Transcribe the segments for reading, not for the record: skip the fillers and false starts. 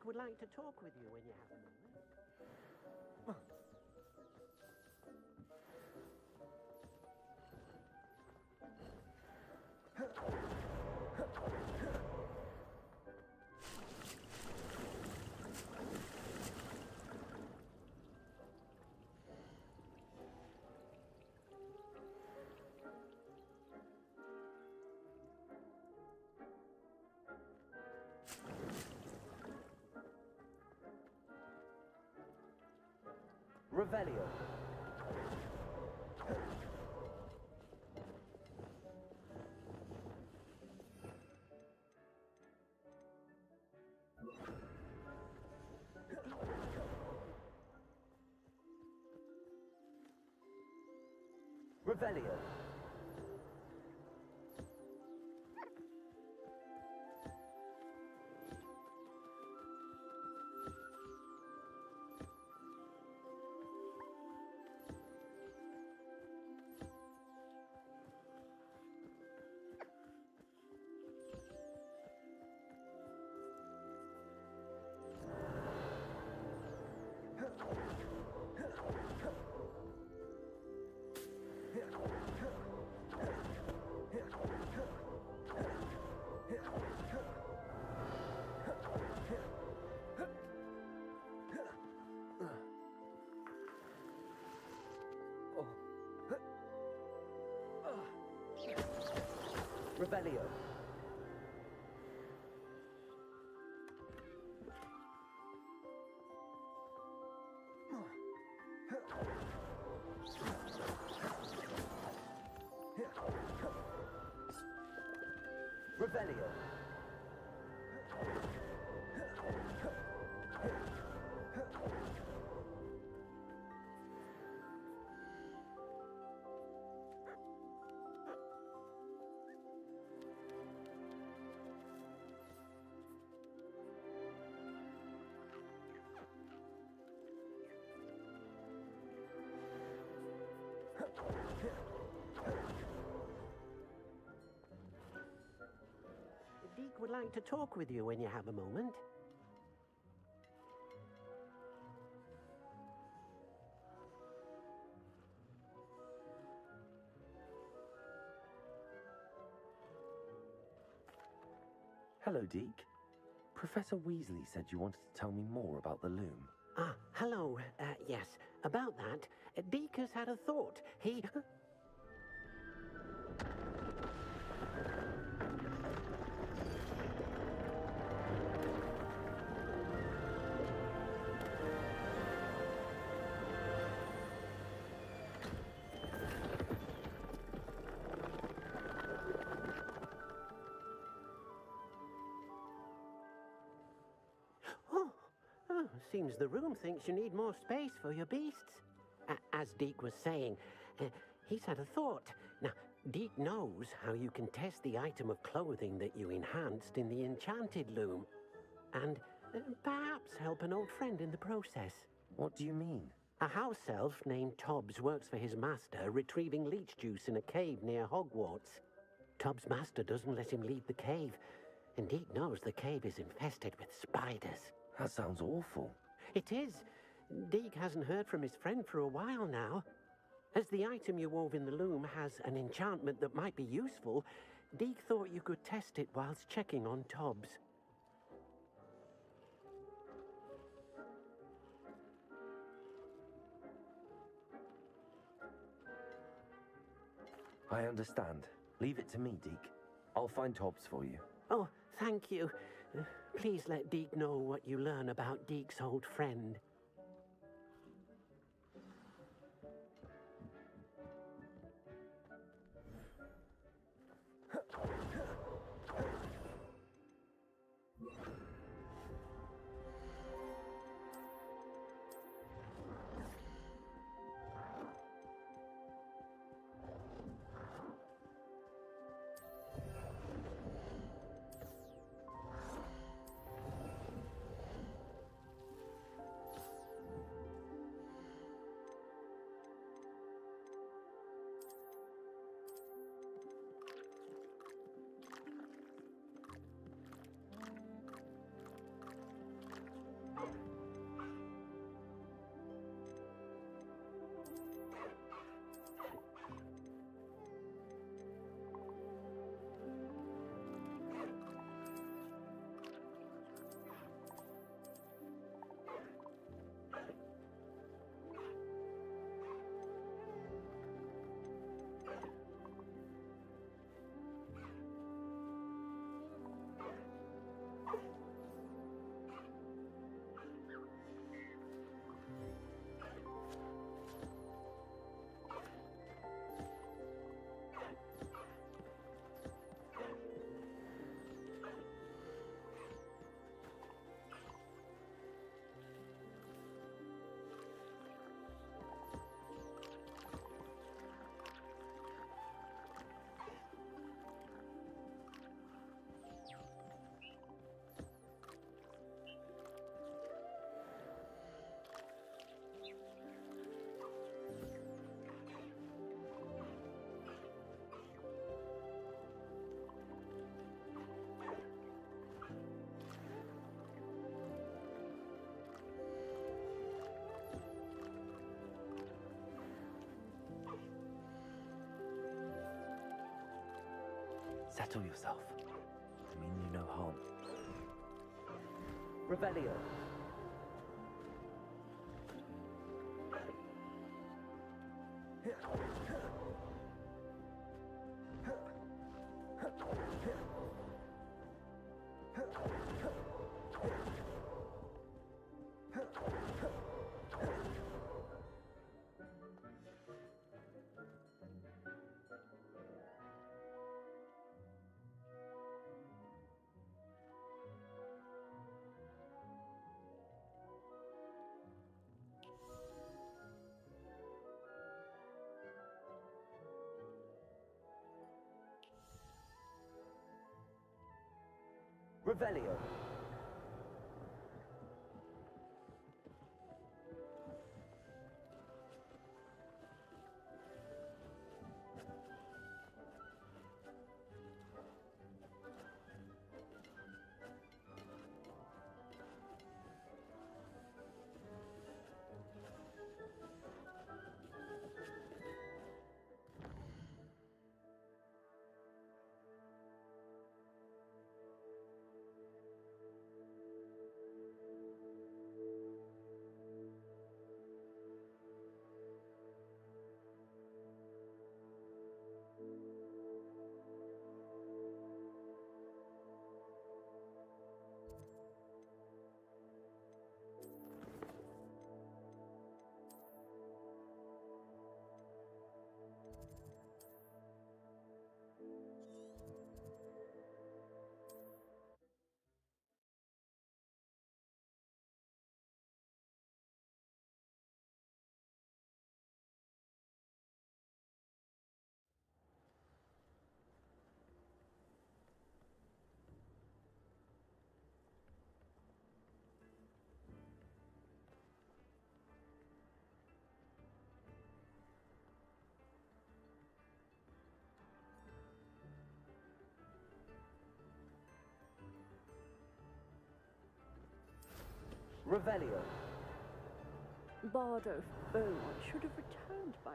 Deek would like to talk with you when you have a moment. Revelio. Revelio. Revelio. Revelio. Deek would like to talk with you when you have a moment. Hello, Deke. Professor Weasley said you wanted to tell me more about the loom. Ah, hello. Yes, about that. Deek has had a thought. He... Seems the room thinks you need more space for your beasts. As Deek was saying, he's had a thought. Now, Deek knows how you can test the item of clothing that you enhanced in the enchanted loom. And perhaps help an old friend in the process. What do you mean? A house elf named Tobbs works for his master, retrieving leech juice in a cave near Hogwarts. Tobbs' master doesn't let him leave the cave, and Deek knows the cave is infested with spiders. That sounds awful. It is. Deek hasn't heard from his friend for a while now. As the item you wove in the loom has an enchantment that might be useful, Deek thought you could test it whilst checking on Tobbs. I understand. Leave it to me, Deke. I'll find Tobbs for you. Oh, thank you. Please let Deek know what you learn about Deek's old friend. Settle yourself. I mean you no harm. Revelio. Revelio. Revelio. Bardo, Beaumont should have returned by...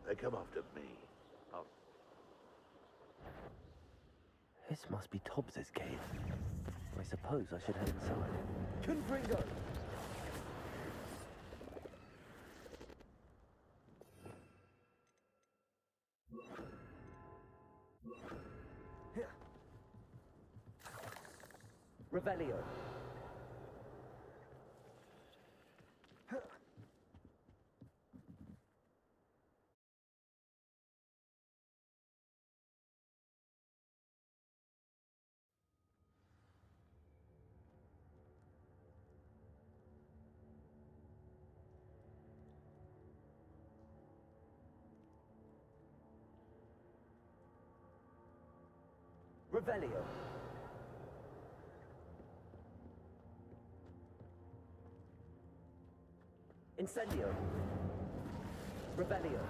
They come after me. This must be Tobbs's cave. I suppose I should head inside. Confringo. Revelio. Revelio. Incendio. Revelio.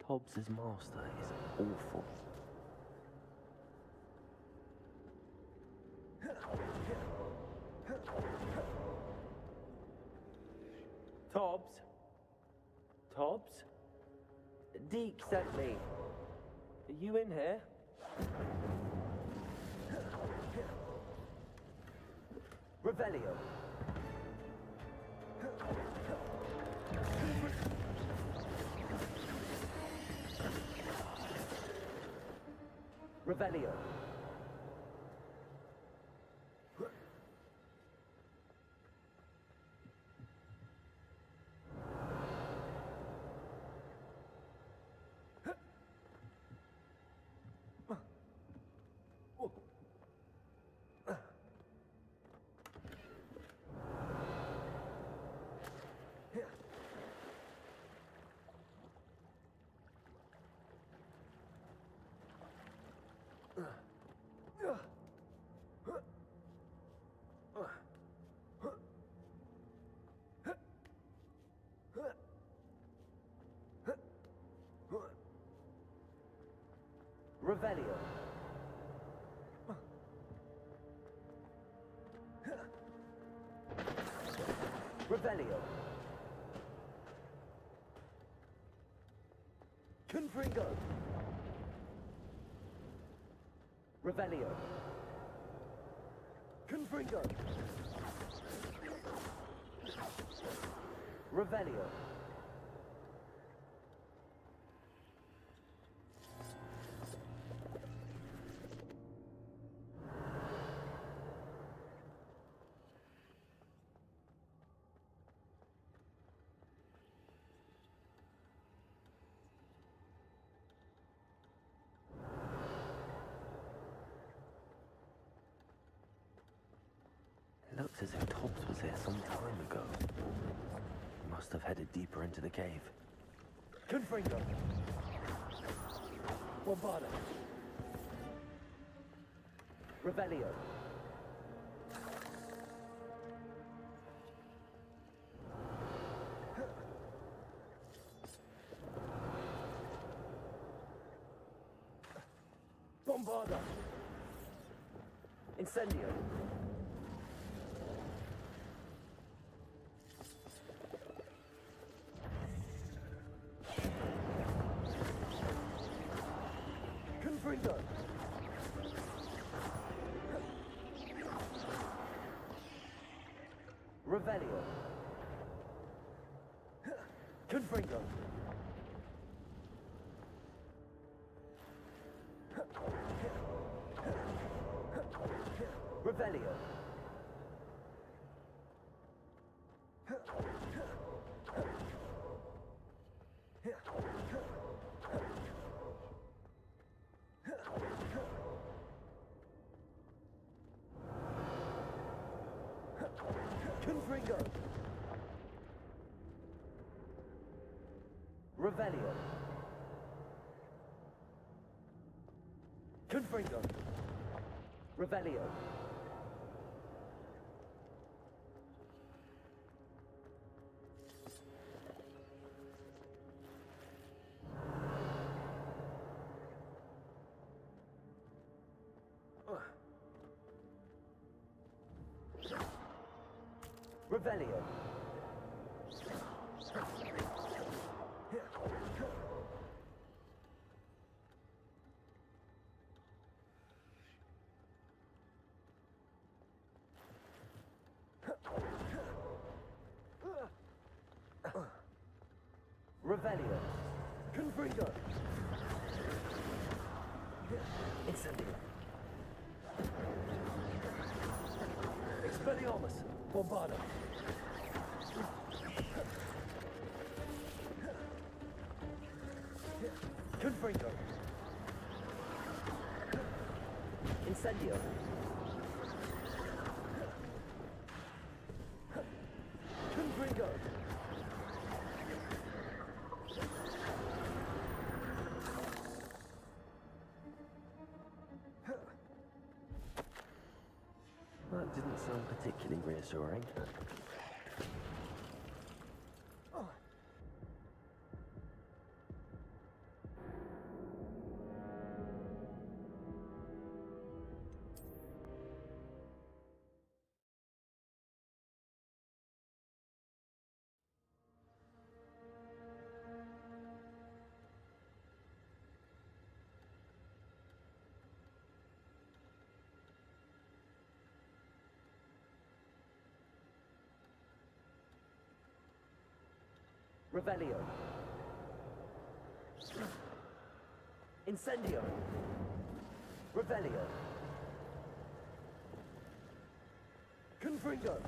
Tobbs's master is awful. Tobbs? Tobbs? Deke sent me. Are you in here? Revelio. Revelio. Revelio. Revelio. Confringo. Revelio. Confringo. Revelio. Looks as if Tobbs was here some time ago. He must have headed deeper into the cave. Confringo. Bombarda. Revelio. Bombarda. Incendio. Confringo. Revelio. Confringo. Revelio. Confringo. Revelio. Confringo. Revelio. Revelio. Revelio. Confringo. Incendio. Expelliarmus. Bombarda. Confringo. Incendio. Confringo. That didn't sound particularly reassuring. Revelio. Incendio. Revelio. Confringo.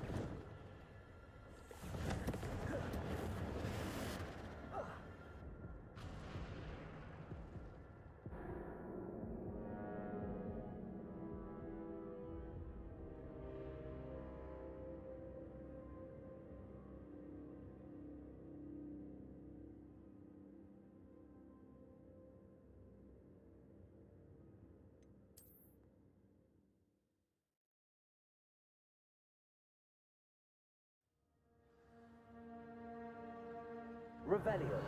Revelio.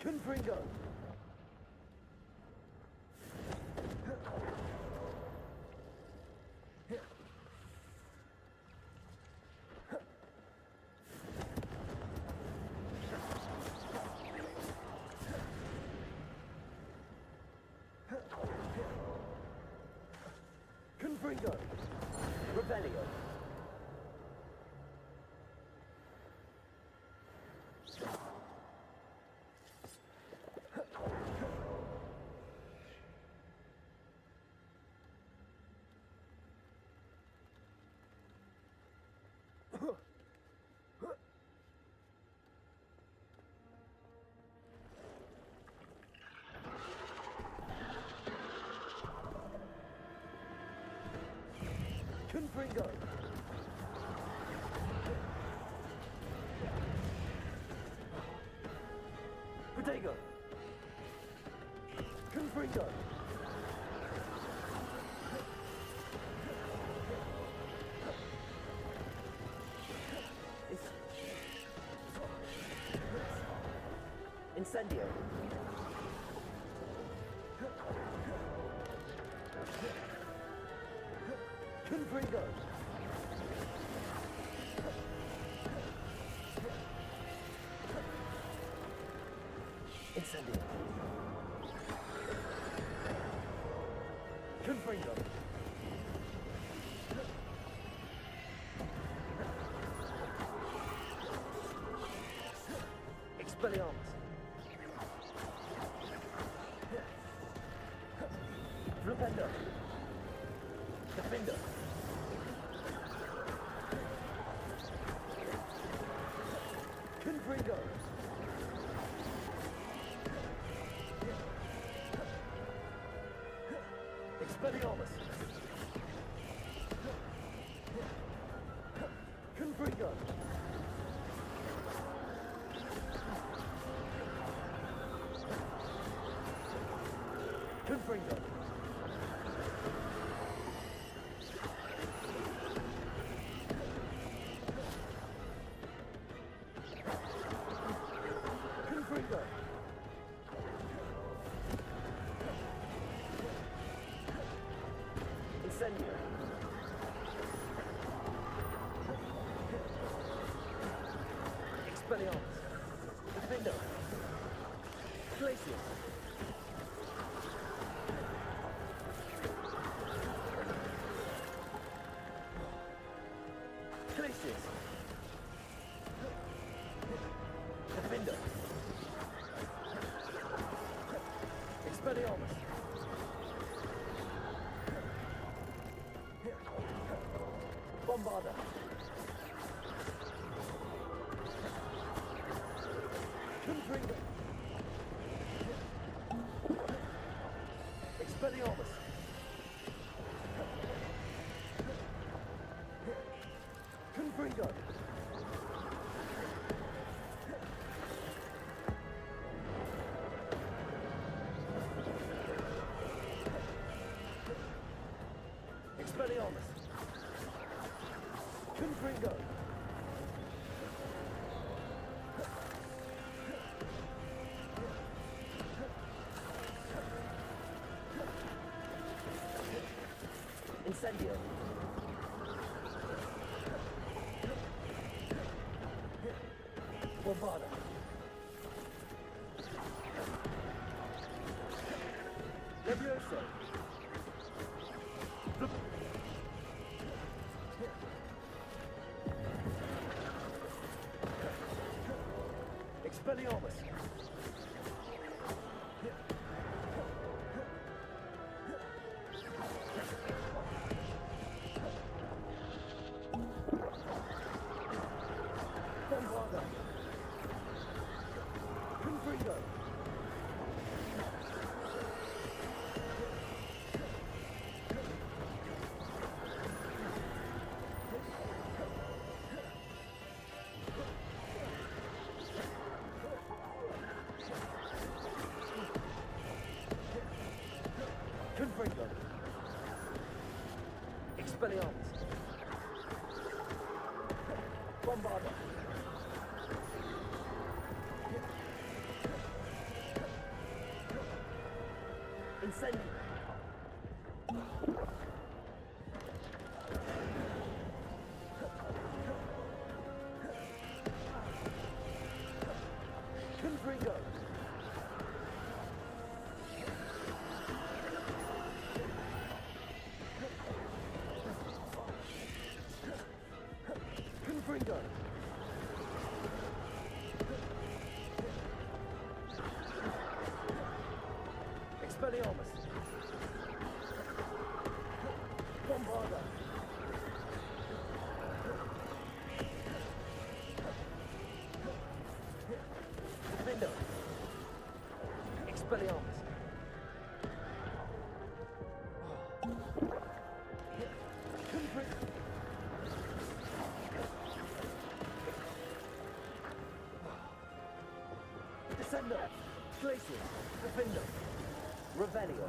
Confringo. Confringo. Revelio. Confringo. Protego. Confringo. Incendio. Confringo. Incendio. Confringo. Expelliarmus. Flipendo. Defender. Confringo. Expelliarmus. Confringo. Confringo. Confringo. Incendio. Expelliarmus. Defender. Glacius. Glacius. Defender. Expelliarmus. Bombarda. Confringo. Expelliarmus. Confringo. Expelliarmus. Confringo. Incendio. Bombarda. Levioso. Confringo. Expelliarmus. Bombarda. Incendio. Confringo. Confringo. Expelliarmus. Bombarda. Defender. Expelliarmus. Confringo. Descendo. Glacius. Defender. Revelio.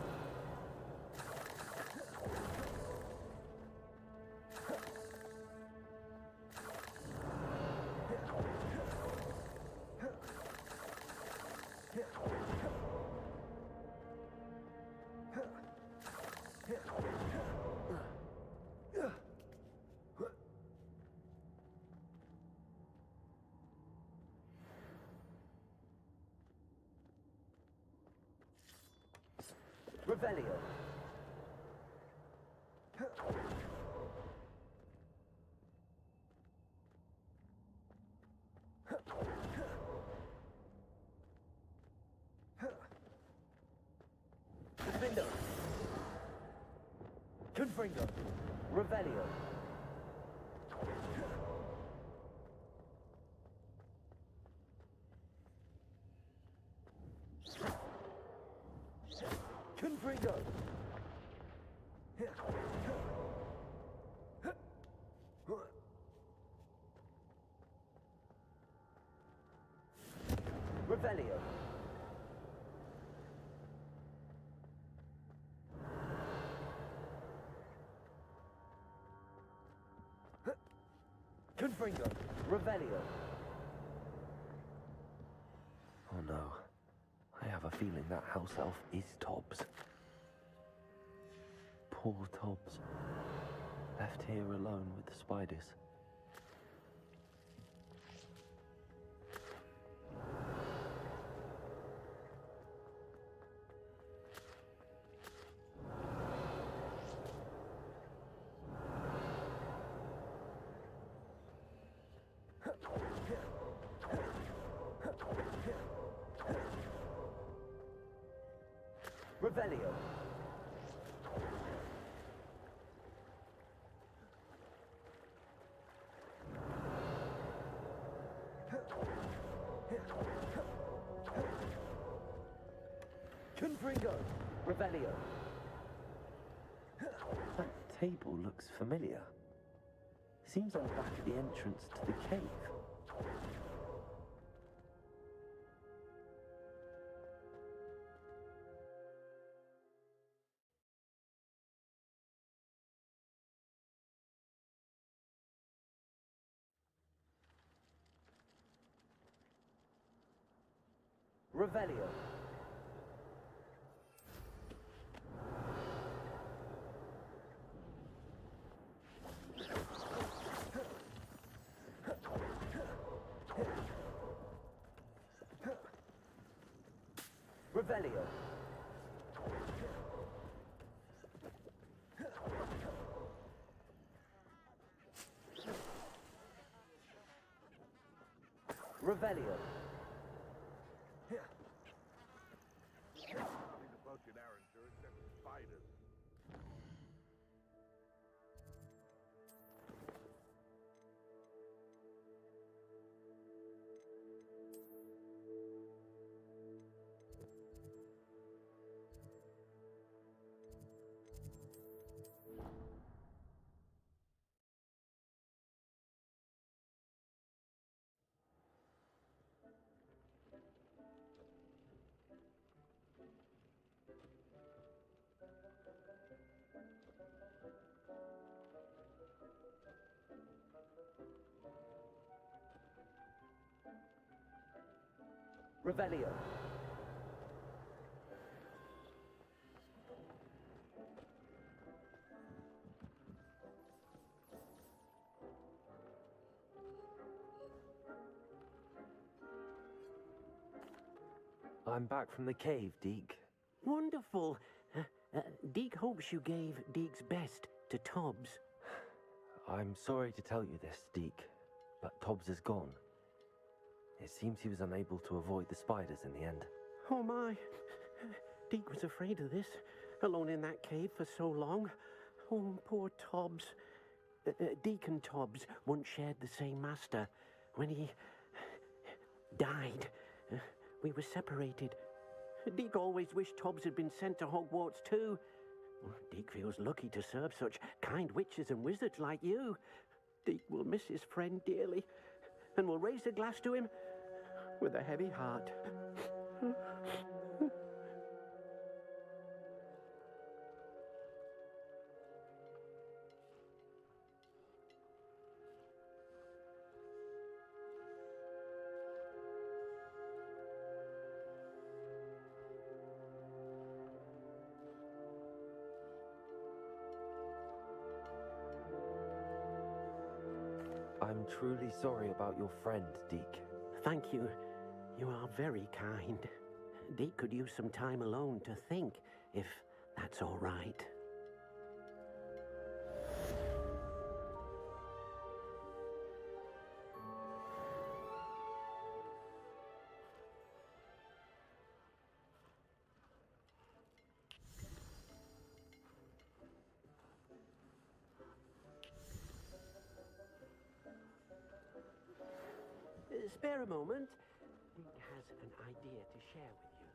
Revelio. Defender. Confringo. Revelio. Confringo. Revelio. Confringo. Revelio. Oh no. I have a feeling that house elf is Tobbs. Poor Tobbs. Left here alone with the spiders. Revelio. Confringo. Revelio. That table looks familiar. Seems I'm back at the entrance to the cave. Revelio. Revelio. Revelio. Nothing about you, Arranger, except spiders. Revelio. I'm back from the cave, Deke. Wonderful. Deke hopes you gave Deke's best to Tobbs. I'm sorry to tell you this, Deke, but Tobbs is gone. It seems he was unable to avoid the spiders in the end. Oh my. Deke was afraid of this, alone in that cave for so long. Oh, poor Tobbs. Deke and Tobbs once shared the same master. When he died, we were separated. Deke always wished Tobbs had been sent to Hogwarts too. Deke feels lucky to serve such kind witches and wizards like you. Deke will miss his friend dearly, and will raise a glass to him with a heavy heart. I'm truly sorry about your friend, Deke. Thank you. You are very kind. Deke could use some time alone to think, if that's all right. Spare a moment. Deke has an idea to share with you.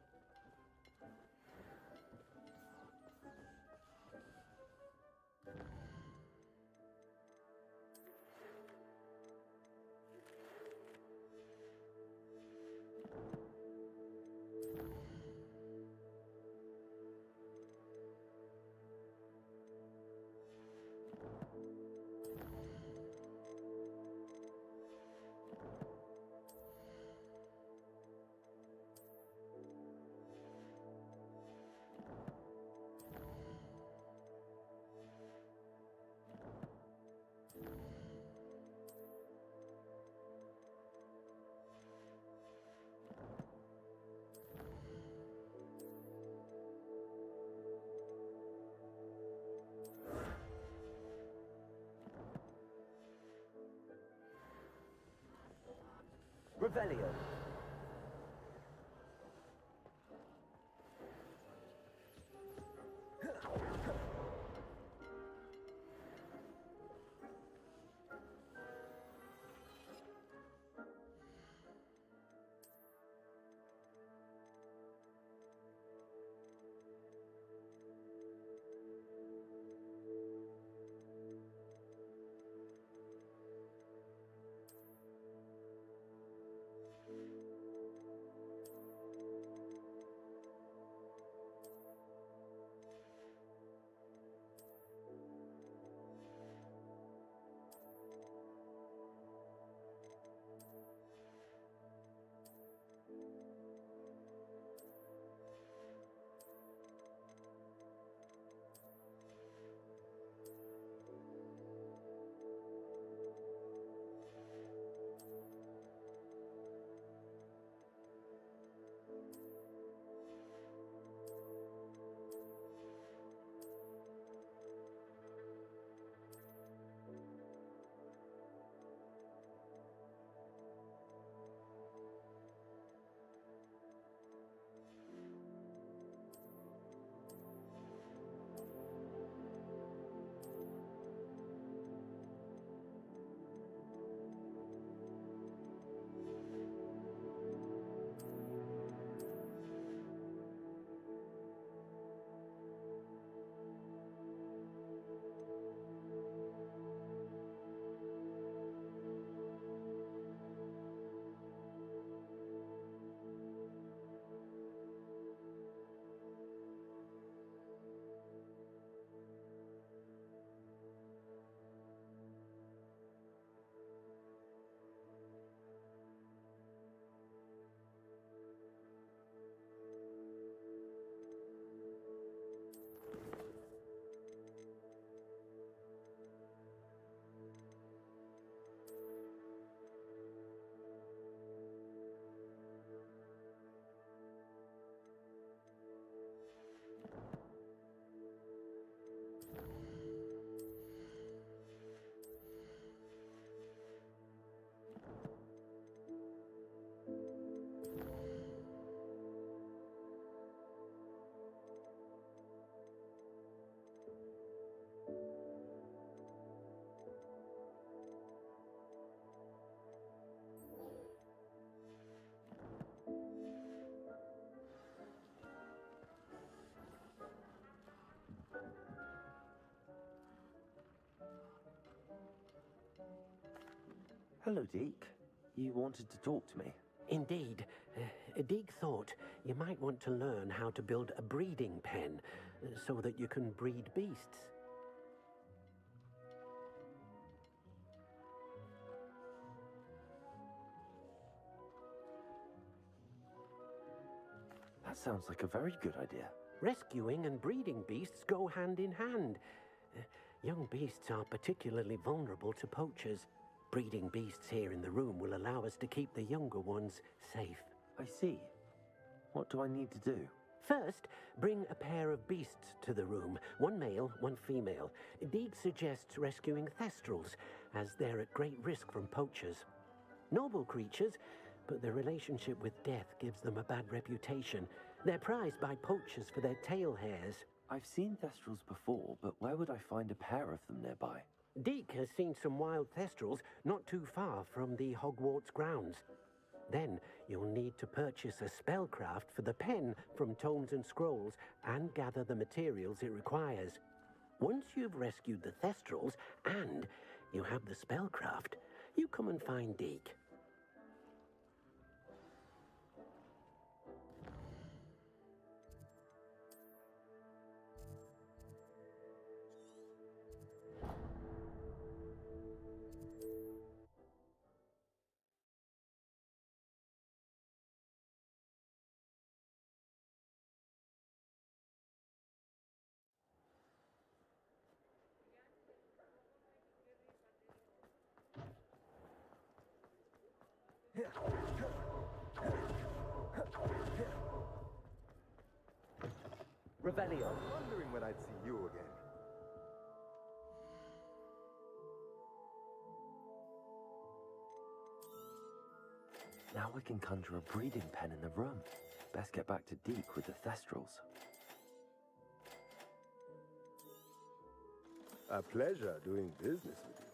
Revelio. Hello, Deke. You wanted to talk to me? Indeed. Deke thought you might want to learn how to build a breeding pen so that you can breed beasts. That sounds like a very good idea. Rescuing and breeding beasts go hand in hand. Young beasts are particularly vulnerable to poachers. Breeding beasts here in the room will allow us to keep the younger ones safe. I see. What do I need to do? First, bring a pair of beasts to the room. One male, one female. Deke suggests rescuing thestrals, as they're at great risk from poachers. Noble creatures, but their relationship with death gives them a bad reputation. They're prized by poachers for their tail hairs. I've seen thestrals before, but where would I find a pair of them nearby? Deke has seen some wild thestrals not too far from the Hogwarts grounds. Then you'll need to purchase a spellcraft for the pen from Tomes and Scrolls and gather the materials it requires. Once you've rescued the thestrals and you have the spellcraft, you come and find Deke. Revelio. Wondering when I'd see you again. Now we can conjure a breeding pen in the room. Best get back to Deke with the thestrals. A pleasure doing business with you.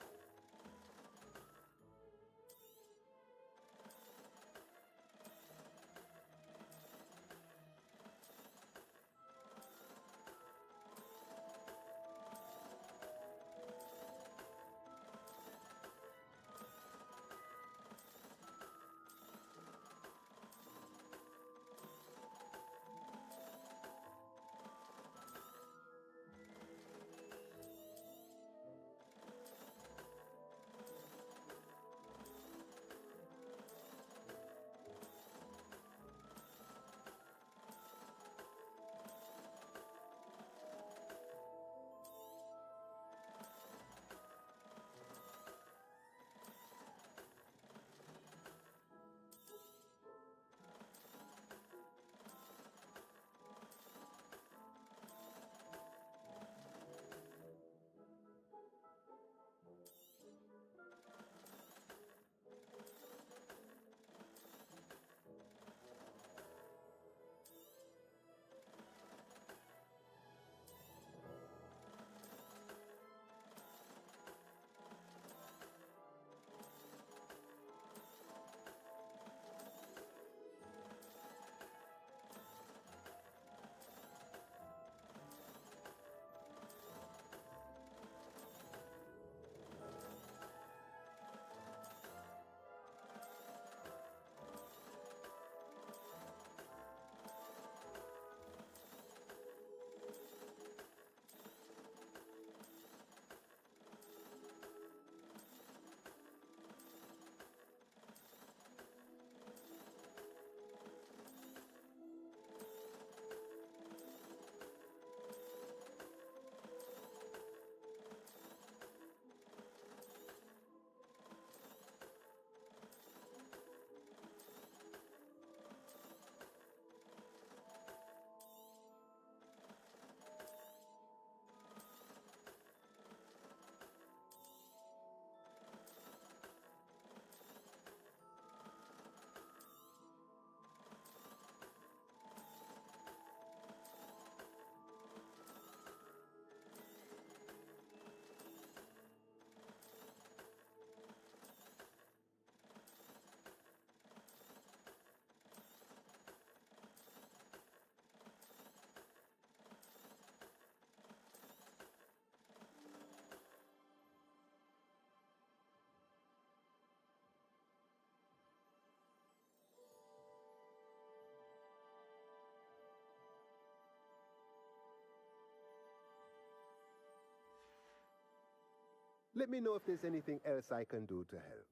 Let me know if there's anything else I can do to help.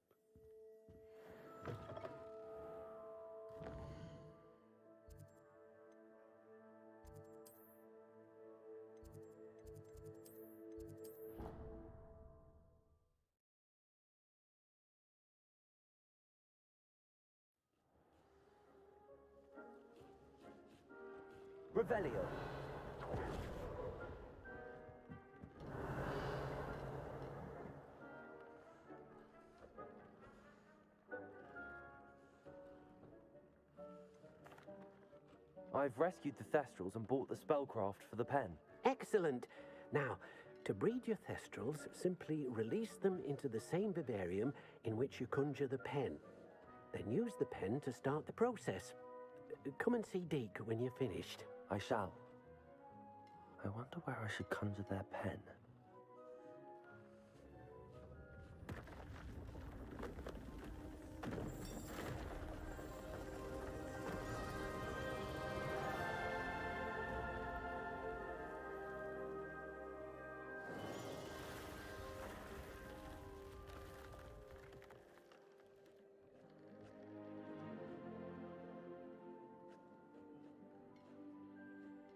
Revelio. I've rescued the Thestrals and bought the spellcraft for the pen. Excellent. Now, to breed your Thestrals, simply release them into the same vivarium in which you conjure the pen. Then use the pen to start the process. Come and see Deke when you're finished. I shall. I wonder where I should conjure their pen.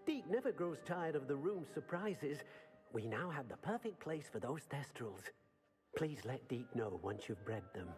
Deke never grows tired of the room's surprises. We now have the perfect place for those Thestrals. Please let Deke know once you've bred them.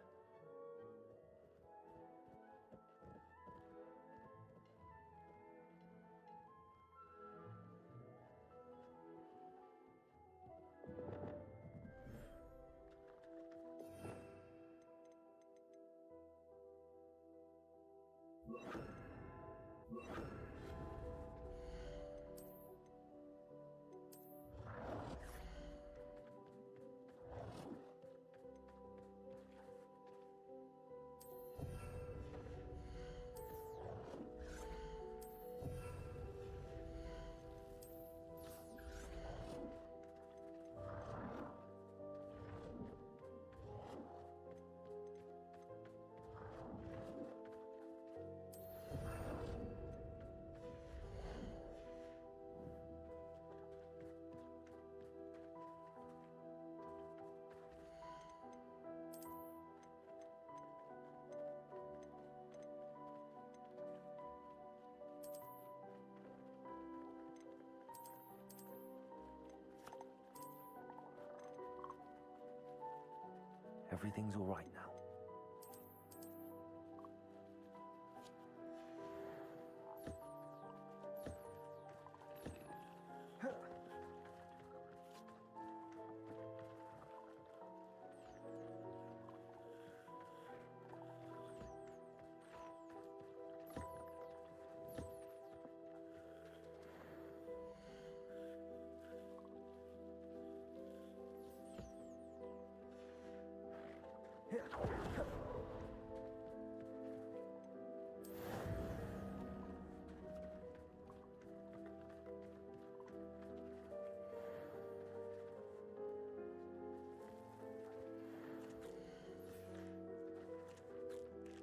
Everything's all right now.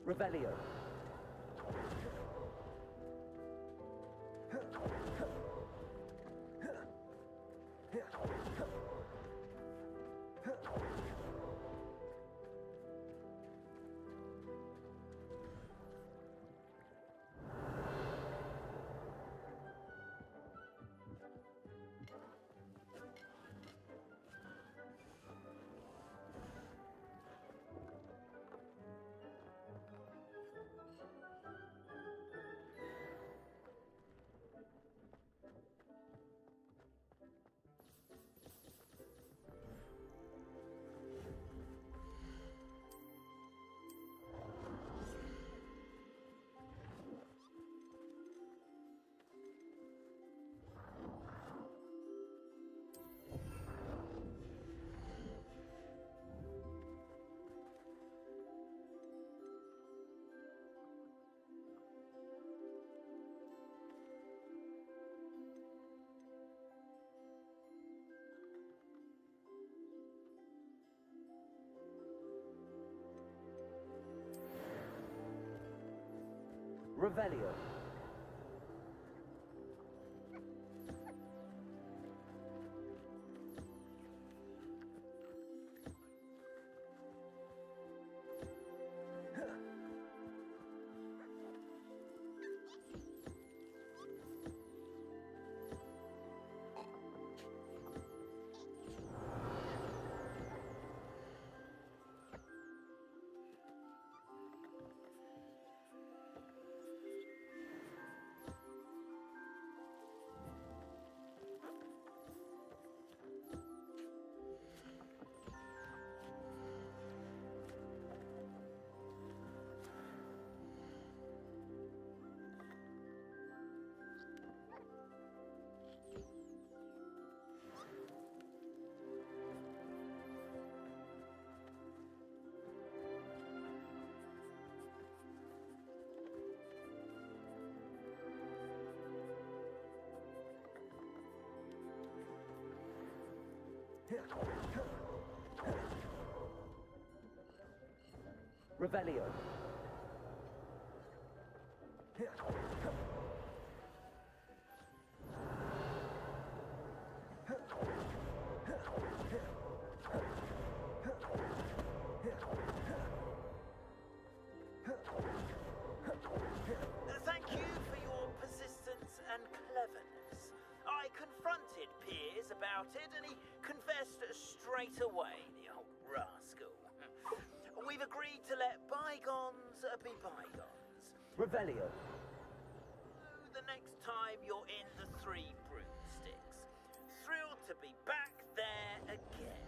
Revelio. Revelio. Revelio. Thank you for your persistence and cleverness. I confronted Piers about it, and he confessed straight away, the old rascal. We've agreed to let bygones be bygones. Revelio. The next time you're in the Three Broomsticks. Thrilled to be back there again.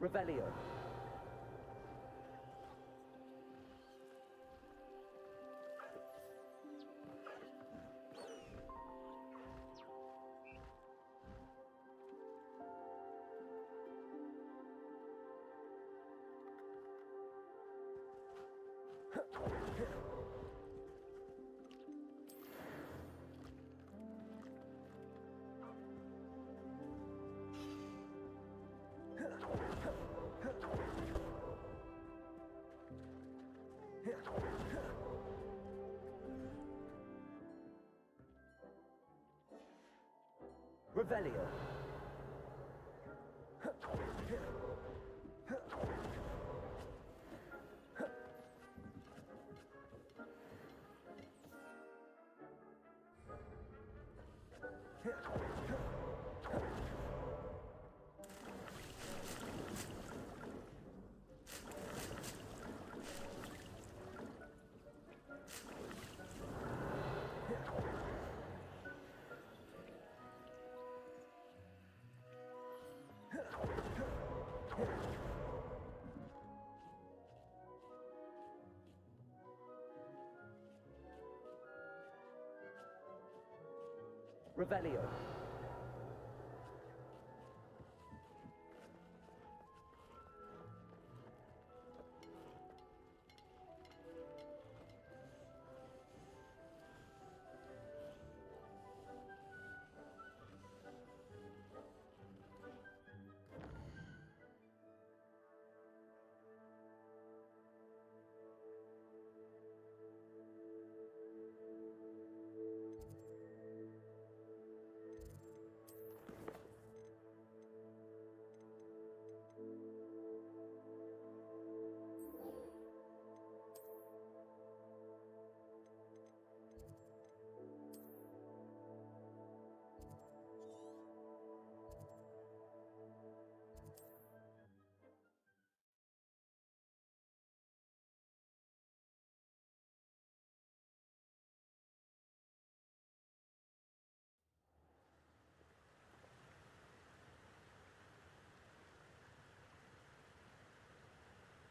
Revelio. Revelio. Revelio.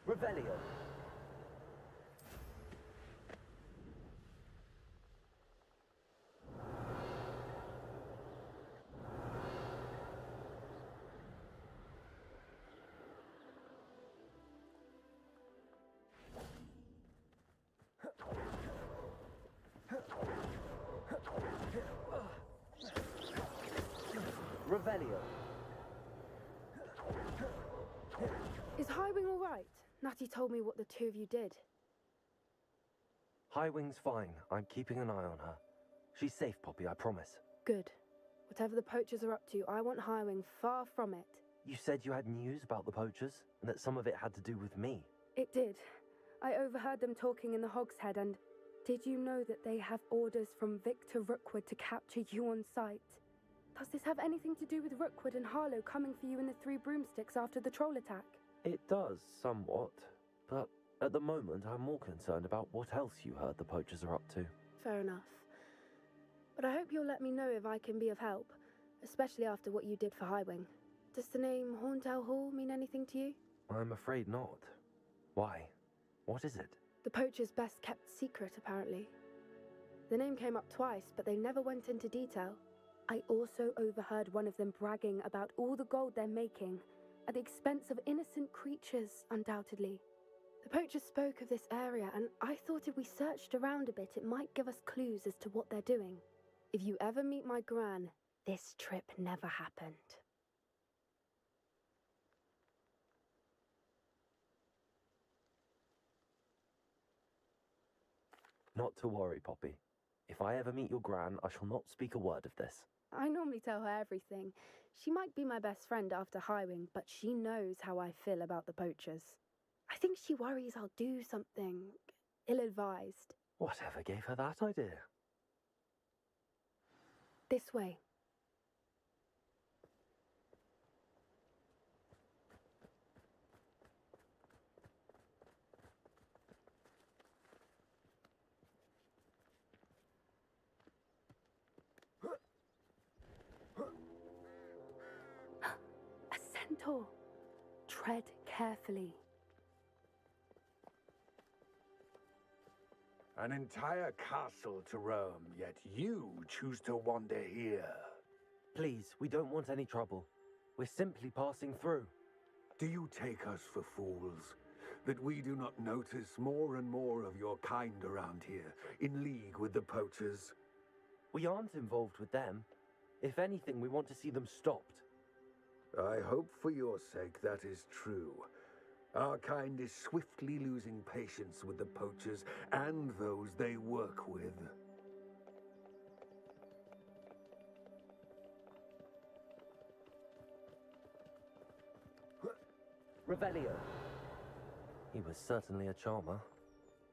Revelio. Revelio. Is Highwing all right? Natty told me what the two of you did. Highwing's fine. I'm keeping an eye on her. She's safe, Poppy, I promise. Good. Whatever the poachers are up to, I want Highwing far from it. You said you had news about the poachers, and that some of it had to do with me. It did. I overheard them talking in the Hogshead, and did you know that they have orders from Victor Rookwood to capture you on sight? Does this have anything to do with Rookwood and Harlow coming for you in the Three Broomsticks after the troll attack? It does, somewhat. But at the moment, I'm more concerned about what else you heard the poachers are up to. Fair enough. But I hope you'll let me know if I can be of help, especially after what you did for Highwing. Does the name Horntail Hall mean anything to you? I'm afraid not. Why? What is it? The poacher's best kept secret, apparently. The name came up twice, but they never went into detail. I also overheard one of them bragging about all the gold they're making, at the expense of innocent creatures, undoubtedly. The poacher spoke of this area, and I thought if we searched around a bit, it might give us clues as to what they're doing. If you ever meet my gran, this trip never happened. Not to worry, Poppy. If I ever meet your gran, I shall not speak a word of this. I normally tell her everything. She might be my best friend after Highwing, but she knows how I feel about the poachers. I think she worries I'll do something ill-advised. Whatever gave her that idea? This way. A centaur. Tread carefully. An entire castle to roam, yet you choose to wander here. Please, we don't want any trouble. We're simply passing through. Do you take us for fools? That we do not notice more and more of your kind around here, in league with the poachers? We aren't involved with them. If anything, we want to see them stopped. I hope for your sake that is true. Our kind is swiftly losing patience with the poachers and those they work with. Revelio. He was certainly a charmer.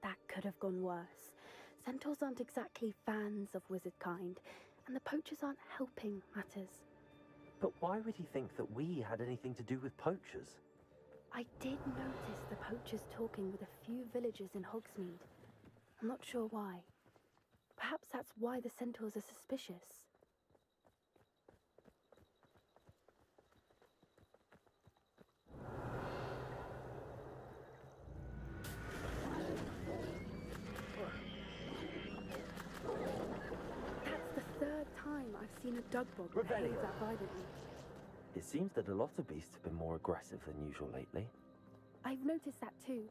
That could have gone worse. Centaurs aren't exactly fans of wizard kind, and the poachers aren't helping matters. But why would he think that we had anything to do with poachers? I did notice the poachers talking with a few villagers in Hogsmeade. I'm not sure why. Perhaps that's why the centaurs are suspicious. That's the third time I've seen a dugbog behave that violently. It seems that a lot of beasts have been more aggressive than usual lately. I've noticed that too.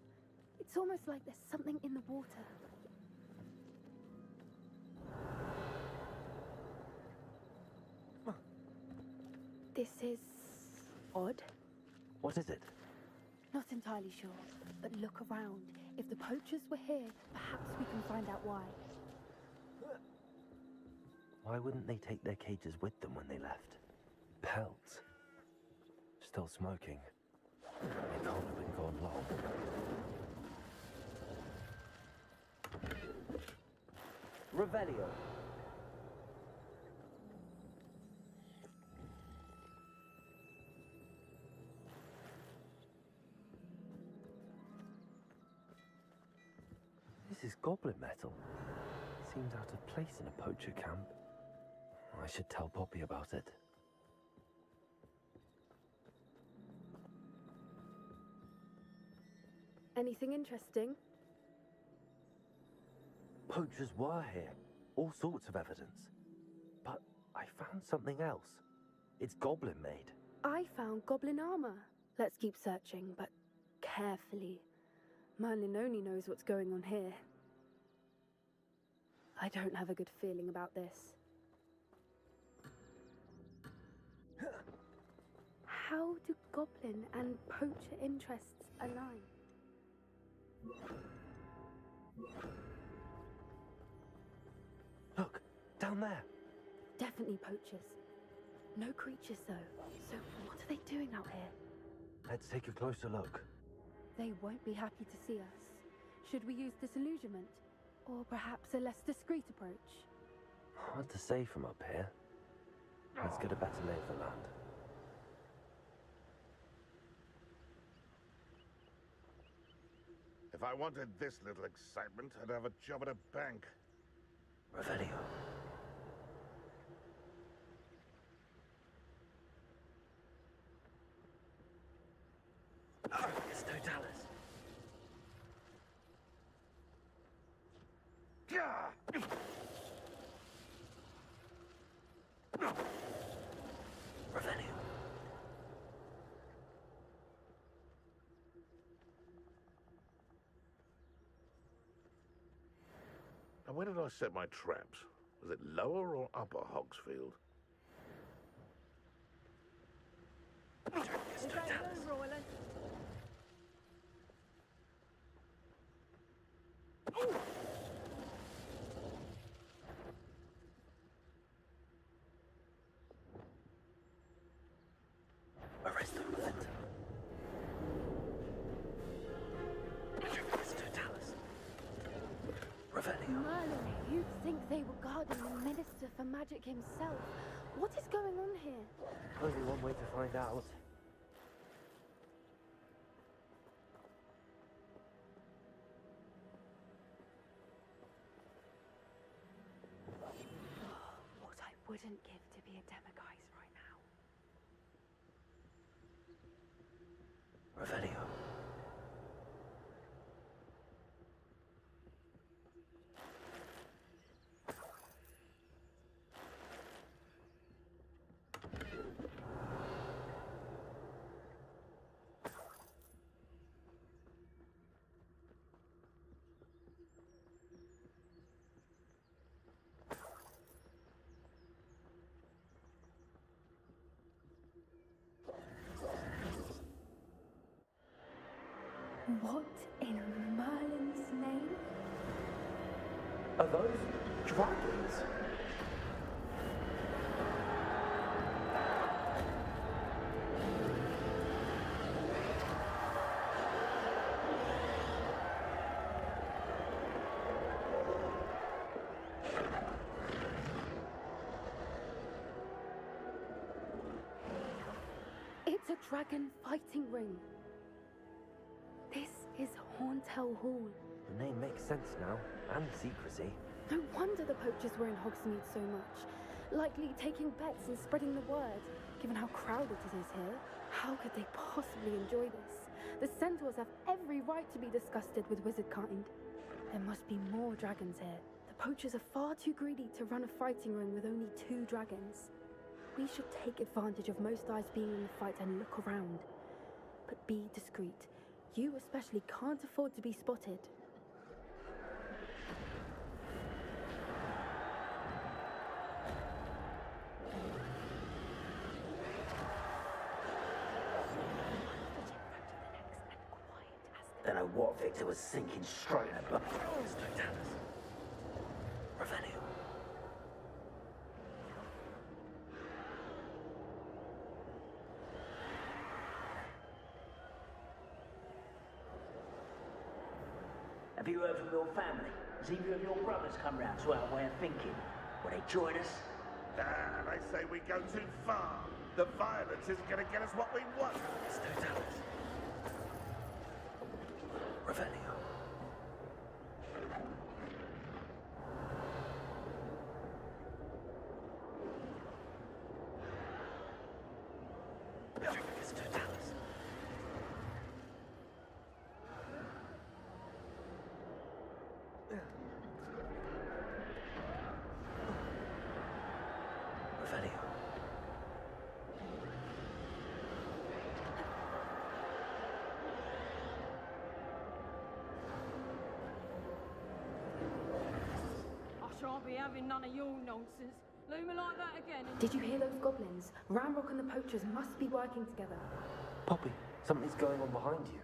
It's almost like there's something in the water. This is odd. What is it? Not entirely sure, but look around. If the poachers were here, perhaps we can find out why. Why wouldn't they take their cages with them when they left? Pelts. Still smoking. They can't have been gone long. Revelio. This is goblin metal. Seems out of place in a poacher camp. I should tell Poppy about it. Anything interesting? Poachers were here. All sorts of evidence. But I found something else. It's goblin made. I found goblin armor. Let's keep searching, but carefully. Merlin only knows what's going on here. I don't have a good feeling about this. How do goblin and poacher interests align? Look, down there. Definitely poachers. No creatures, though. So what are they doing out here? Let's take a closer look. They won't be happy to see us. Should we use disillusionment? Or perhaps a less discreet approach? Hard to say from up here. Let's get a better lay of the land. If I wanted this little excitement, I'd have a job at a bank. Revelio. It's Totalis. Revelio. And where did I set my traps? Was it lower or upper Hogsfield? Is that you, Royland? Arrest them, Roland. It's Totalis. Revelio. Merlin, you'd think they were guarding the Minister for Magic himself. What is going on here? Only one way to find out. What I wouldn't give to be a Demiguise right now. Revelio. What in Merlin's name? Are those dragons? It's a dragon fighting ring. This is Hauntel Hall. The name makes sense now, and the secrecy. No wonder the poachers were in Hogsmeade so much. Likely taking bets and spreading the word, given how crowded it is here. How could they possibly enjoy this? The centaurs have every right to be disgusted with wizard kind. There must be more dragons here. The poachers are far too greedy to run a fighting ring with only 2 dragons. We should take advantage of most eyes being in the fight and look around. But be discreet. You especially can't afford to be spotted. Don't know what Victor was sinking straight in her butt. It's Totalis. Revelio. Have you heard from your family? Has either of your brothers come round to our way of thinking? Will they join us? Nah, they say we go too far. The violence isn't going to get us what we want. It's Totalis. Revelio. It's Totalis. Revelio. I shan't be having none of your nonsense. Leave me like that again. Did you hear those goblins? Ramrock and the poachers must be working together. Poppy, something's going on behind you.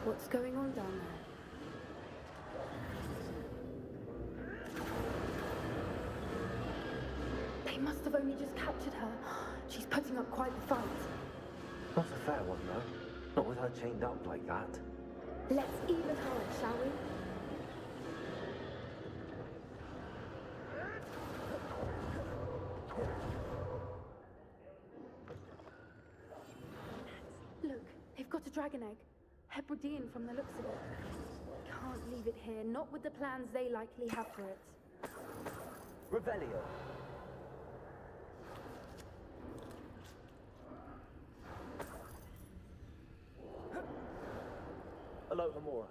What's going on down there? They must have only just captured her. She's putting up quite the fight. Not a fair one, though. Not with her chained up like that. Let's even her, shall we? Look, they've got a dragon egg. Hebridean from the looks of it. Can't leave it here, not with the plans they likely have for it. Revelio. Alohomora.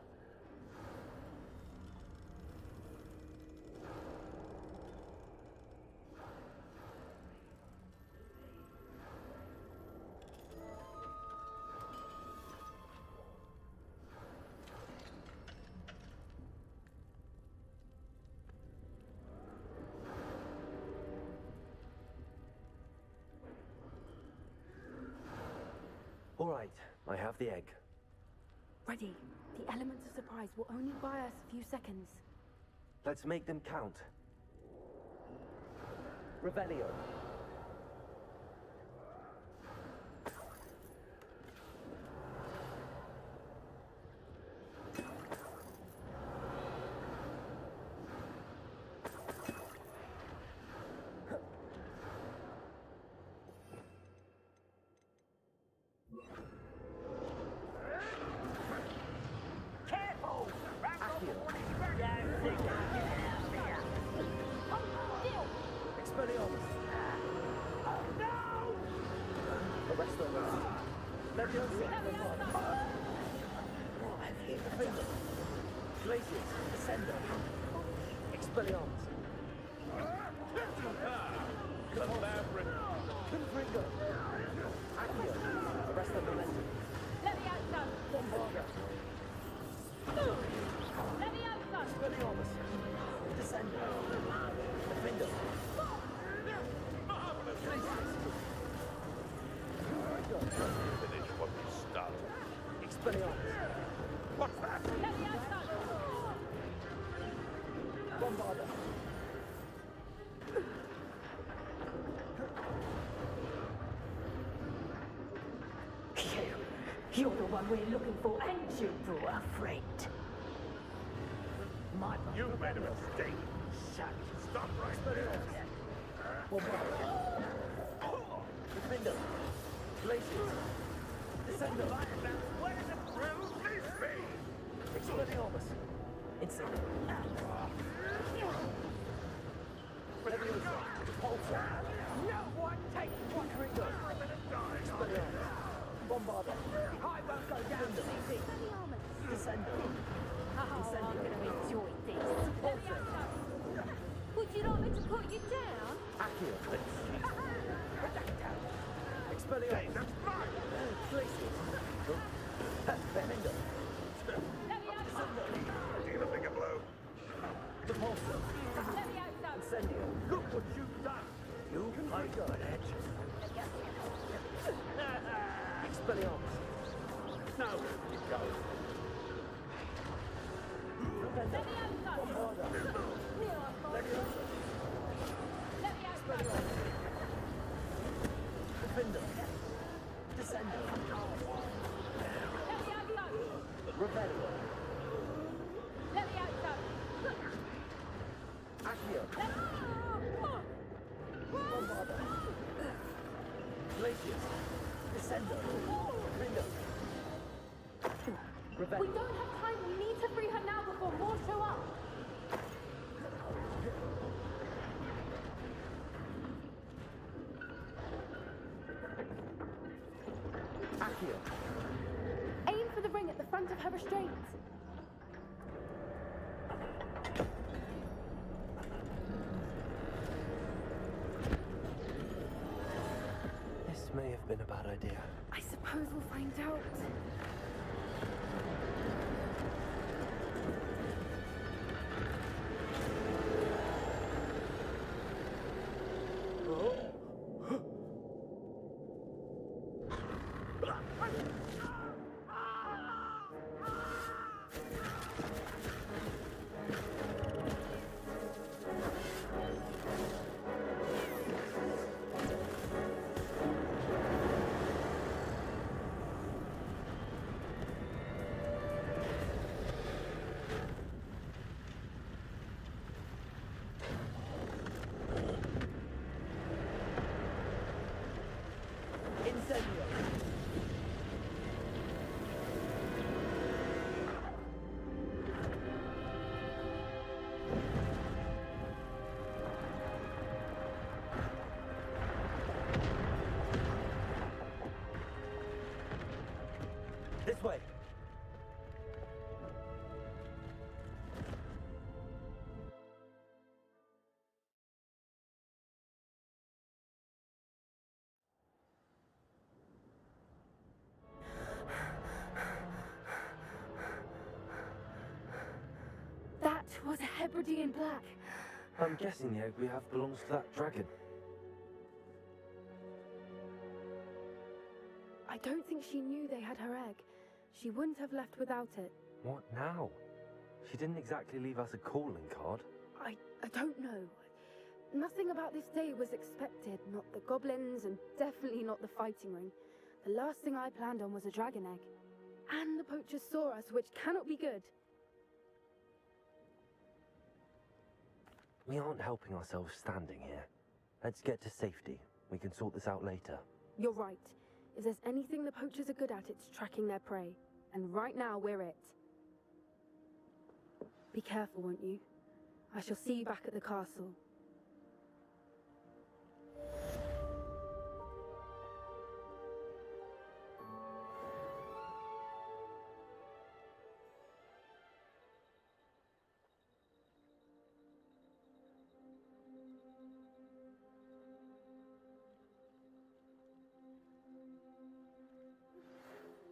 All right, I have the egg. Ready. The elements of surprise will only buy us a few seconds. Let's make them count. Revelio. Careful! Expelliarmus. No! Arrest the rest. Leviosa. Defender. Glacius. Descender. Expelliarmus. Confringo. Accio. Arrest the momentum. Leviosa! Bombarda. Leviosa! Expelliarmus. Descender. Defender. Finish what we started. Expelliarmus. What's that? Leviosa! Bombarda. You're the one we're looking for, and you brought a friend. My You made a mistake. shut. Stop right there. Bombarda. Defender. Glacius. Descender. Where the thrill is me? Expelliarmus. Incendio. Leviosa. Repulsor. No one takes one Confringo. Expelliarmus. Bombarda. I won't go down easy. Descender. Oh, I'm going to enjoy this. Repulsor. Would you like me to put you down? Accio. Hey, Expelliarmus. that's mine. Glacius. Defender. Leviosa! Deal a bigger blow. Repulsor. Leviosa! Incendio. Look what you've done. You my god, Edge. Expelliarmus. Now where do you go? Defender. Leviosa! Bombarda. Leviosa. Leviosa! Defender. Descender. Leviosa! Revelio. Leviosa! Accio. Bombarda. Glacius. Descender. Defender. We Revelio. don't have time. We need to free her now before more show up. Accio. Aim for the ring at the front of her restraints. This may have been a bad idea. I suppose we'll find out. This way! That was a Hebridean black. I'm guessing the egg we have belongs to that dragon. I don't think she knew they had her egg. She wouldn't have left without it. What now? She didn't exactly leave us a calling card. I don't know. Nothing about this day was expected. Not the goblins, and definitely not the fighting ring. The last thing I planned on was a dragon egg. And the poachers saw us, which cannot be good. We aren't helping ourselves standing here. Let's get to safety. We can sort this out later. You're right. If there's anything the poachers are good at, it's tracking their prey. And right now, we're it. Be careful, won't you? I shall see you back at the castle.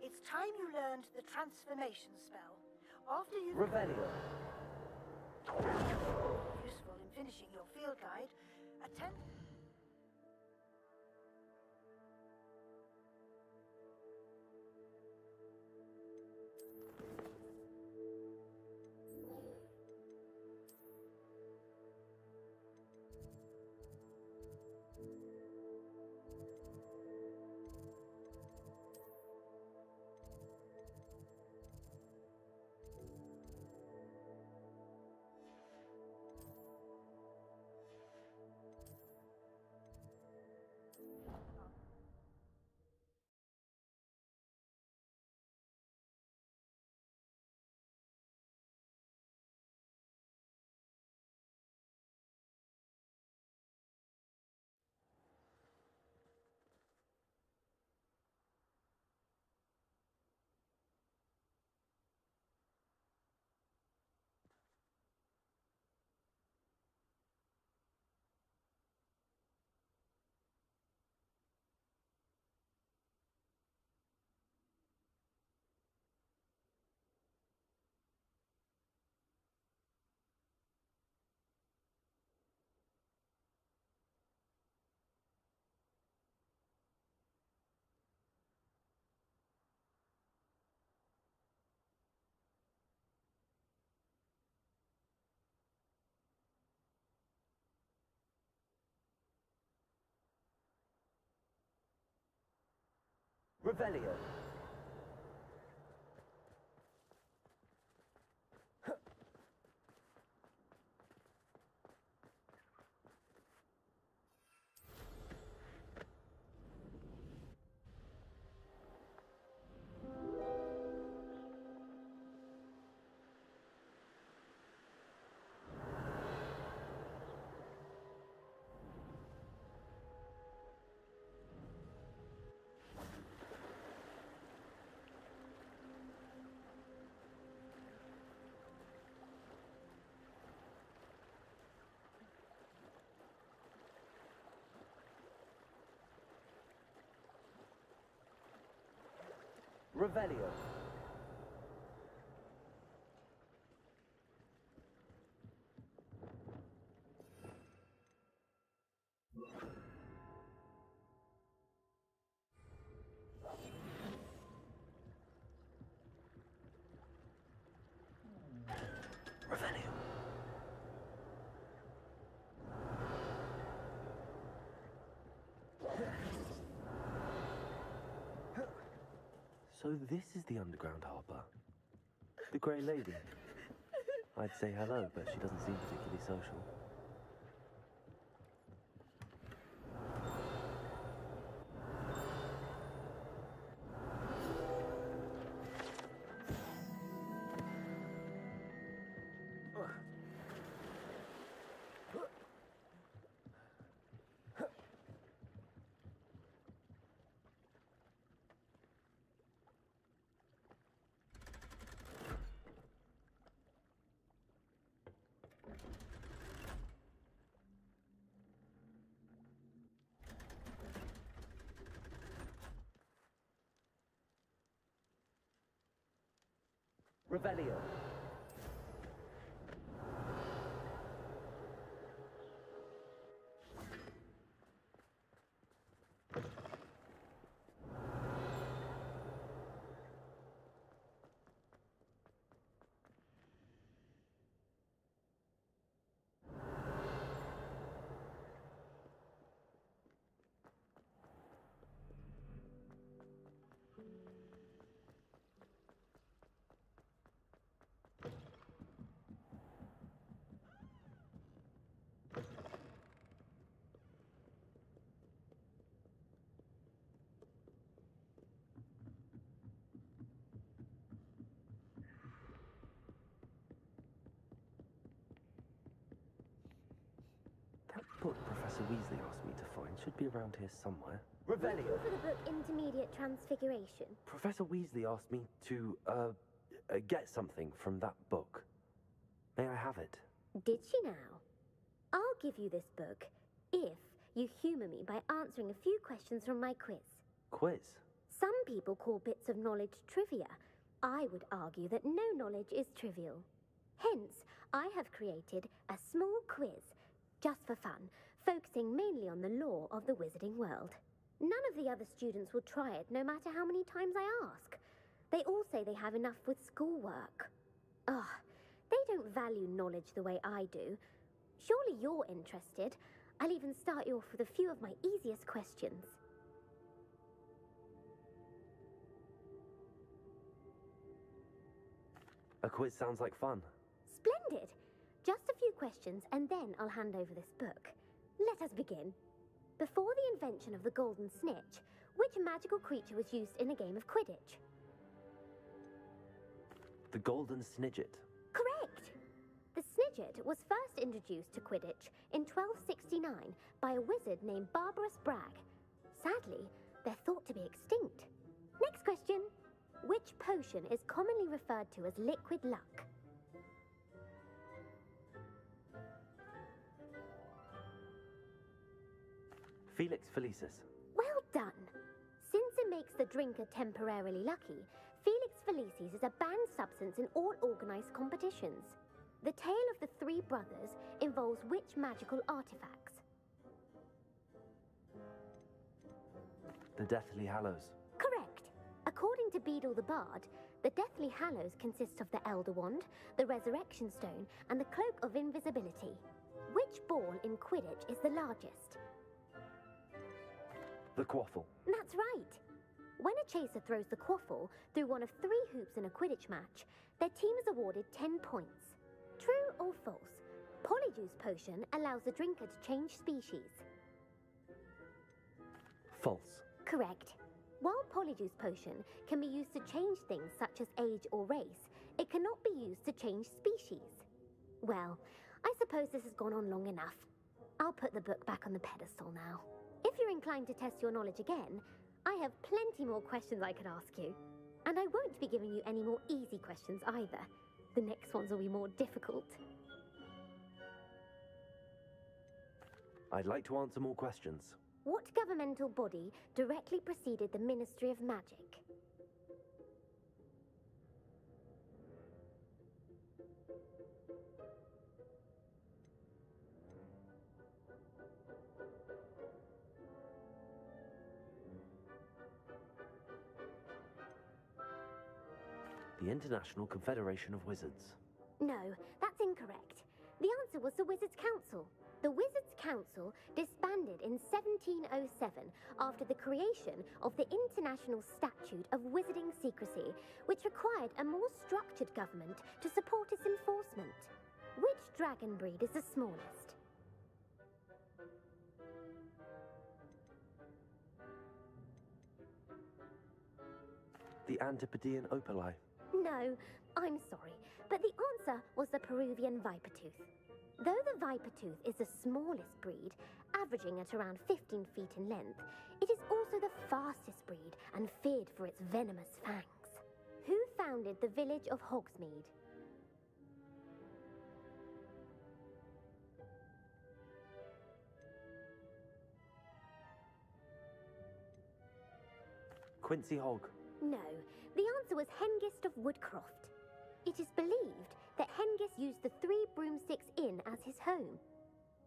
It's time you learned the transformation spell. After you... Revelio. Useful in finishing your field guide. Attend... Revelio. Revelio. Revelio. So this is the underground harbour. The Grey Lady. I'd say hello, but she doesn't seem particularly social. Revelio. That book Professor Weasley asked me to find should be around here somewhere. Revelio. For the book Intermediate Transfiguration. Professor Weasley asked me to, get something from that book. May I have it? Did she now? I'll give you this book if you humour me by answering a few questions from my quiz. Quiz? Some people call bits of knowledge trivia. I would argue that no knowledge is trivial. Hence, I have created a small quiz, just for fun, focusing mainly on the lore of the wizarding world. None of the other students will try it, no matter how many times I ask. They all say they have enough with schoolwork. They don't value knowledge the way I do. Surely you're interested. I'll even start you off with a few of my easiest questions. A quiz sounds like fun. Splendid! Just a few questions, and then I'll hand over this book. Let us begin. Before the invention of the golden snitch, which magical creature was used in a game of Quidditch? The Golden Snidget. Correct! The Snidget was first introduced to Quidditch in 1269 by a wizard named Barbarous Bragg. Sadly, they're thought to be extinct. Next question. Which potion is commonly referred to as liquid luck? Felix Felicis. Well done! Since it makes the drinker temporarily lucky, Felix Felicis is a banned substance in all organised competitions. The tale of the three brothers involves which magical artifacts? The Deathly Hallows. Correct. According to Beadle the Bard, the Deathly Hallows consist of the Elder Wand, the Resurrection Stone, and the Cloak of Invisibility. Which ball in Quidditch is the largest? The Quaffle. That's right. When a chaser throws the quaffle through one of 3 hoops in a Quidditch match, their team is awarded 10 points. True or false? Polyjuice potion allows the drinker to change species. False. Correct. While Polyjuice potion can be used to change things such as age or race, it cannot be used to change species. Well, I suppose this has gone on long enough. I'll put the book back on the pedestal now. If you're inclined to test your knowledge again, I have plenty more questions I could ask you. And I won't be giving you any more easy questions either. The next ones will be more difficult. I'd like to answer more questions. What governmental body directly preceded the Ministry of Magic? The International Confederation of Wizards. No, that's incorrect. The answer was the Wizards' Council. The Wizards' Council disbanded in 1707 after the creation of the International Statute of Wizarding Secrecy, which required a more structured government to support its enforcement. Which dragon breed is the smallest? The Antipodean Opali. No, I'm sorry, but the answer was the Peruvian Vipertooth. Though the Vipertooth is the smallest breed, averaging at around 15 feet in length, it is also the fastest breed and feared for its venomous fangs. Who founded the village of Hogsmeade? Quincy Hogg. No, the answer was Hengist of Woodcroft. It is believed that Hengist used the 3 Broomsticks Inn as his home.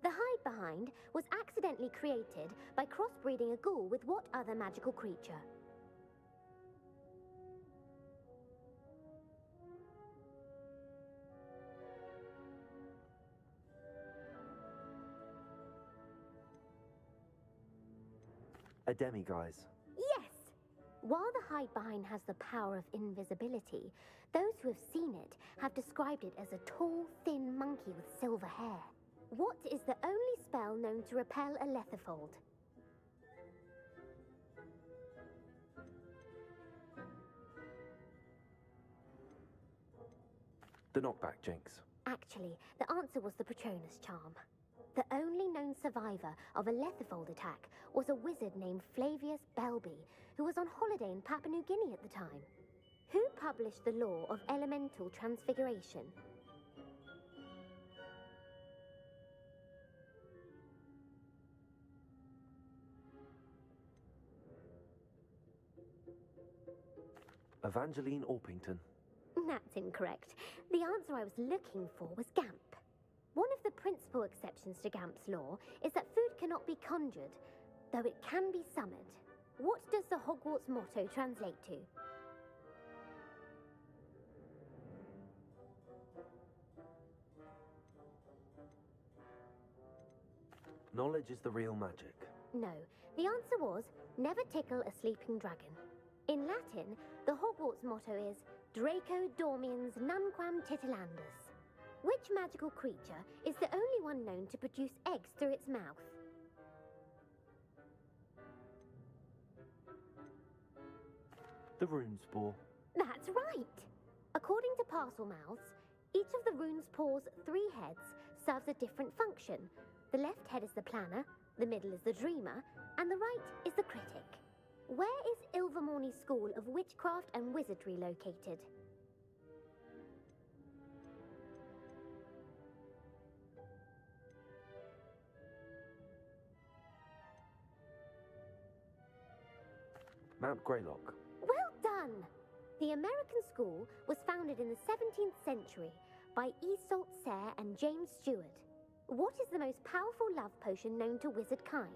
The hide behind was accidentally created by crossbreeding a ghoul with what other magical creature? A demiguise. Yes! While the hide behind has the power of invisibility, those who have seen it have described it as a tall, thin monkey with silver hair. What is the only spell known to repel a letherfold? The knockback jinx. Actually, the answer was the Patronus charm. The only known survivor of a letherfold attack was a wizard named Flavius Belby, who was on holiday in Papua New Guinea at the time. Who published the law of elemental transfiguration? Evangeline Orpington. That's incorrect. The answer I was looking for was Gamp. One of the principal exceptions to Gamp's law is that food cannot be conjured, though it can be summoned. What does the Hogwarts motto translate to? Knowledge is the real magic. No, the answer was never tickle a sleeping dragon. In Latin, the Hogwarts motto is Draco dormiens nunquam titilandus. Which magical creature is the only one known to produce eggs through its mouth? The rune spore. That's right! According to parcel mouths, each of the rune's paws' 3 heads serves a different function. The left head is the planner, the middle is the dreamer, and the right is the critic. Where is Ilvermorny School of Witchcraft and Wizardry located? Mount Greylock. Well done! The American school was founded in the 17th century by Iseult Sayre and James Stewart. What is the most powerful love potion known to wizard kind?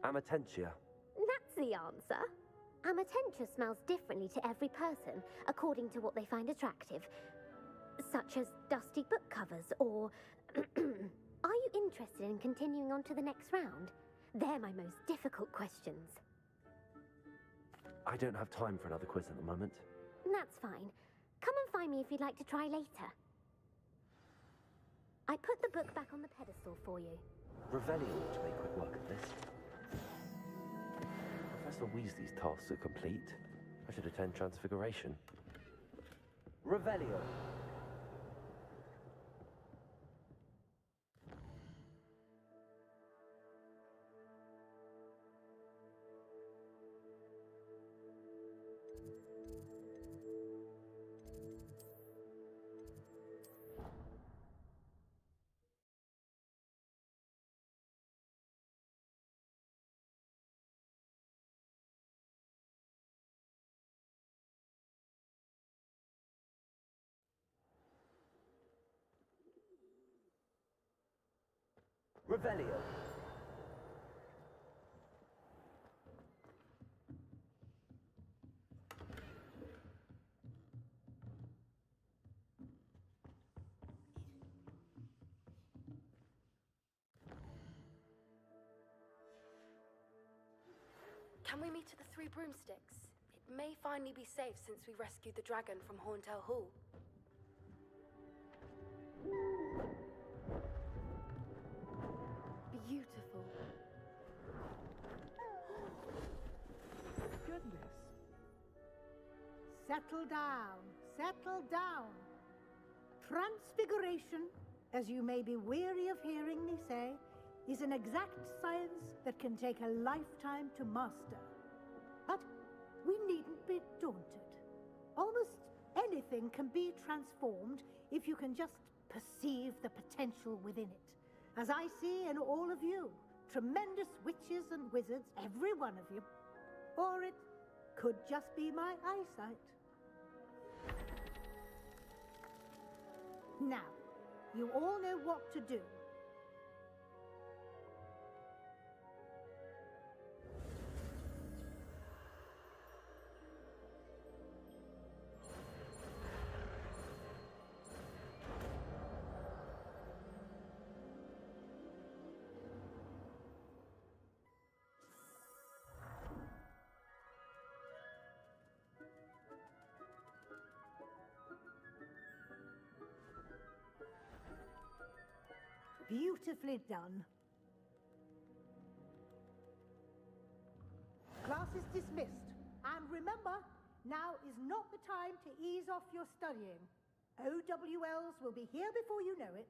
Amatentia. That's the answer. Amatentia smells differently to every person, according to what they find attractive, such as dusty book covers or... Are you interested in continuing on to the next round? They're my most difficult questions. I don't have time for another quiz at the moment. That's fine. Come and find me if you'd like to try later. I put the book back on the pedestal for you. Revelio ought to make quick work of this. Professor Weasley's tasks are complete. I should attend Transfiguration. Revelio. Revelio. Can we meet at the 3 Broomsticks? It may finally be safe since we rescued the dragon from Horntail Hall. Beautiful. Goodness. Settle down. Settle down. Transfiguration, as you may be weary of hearing me say, is an exact science that can take a lifetime to master. But we needn't be daunted. Almost anything can be transformed if you can just perceive the potential within it. As I see in all of you, tremendous witches and wizards, every one of you. Or it Could just be my eyesight. Now, you all know what to do. Beautifully done. Class is dismissed. And remember, now is not the time to ease off your studying. OWLs will be here before you know it.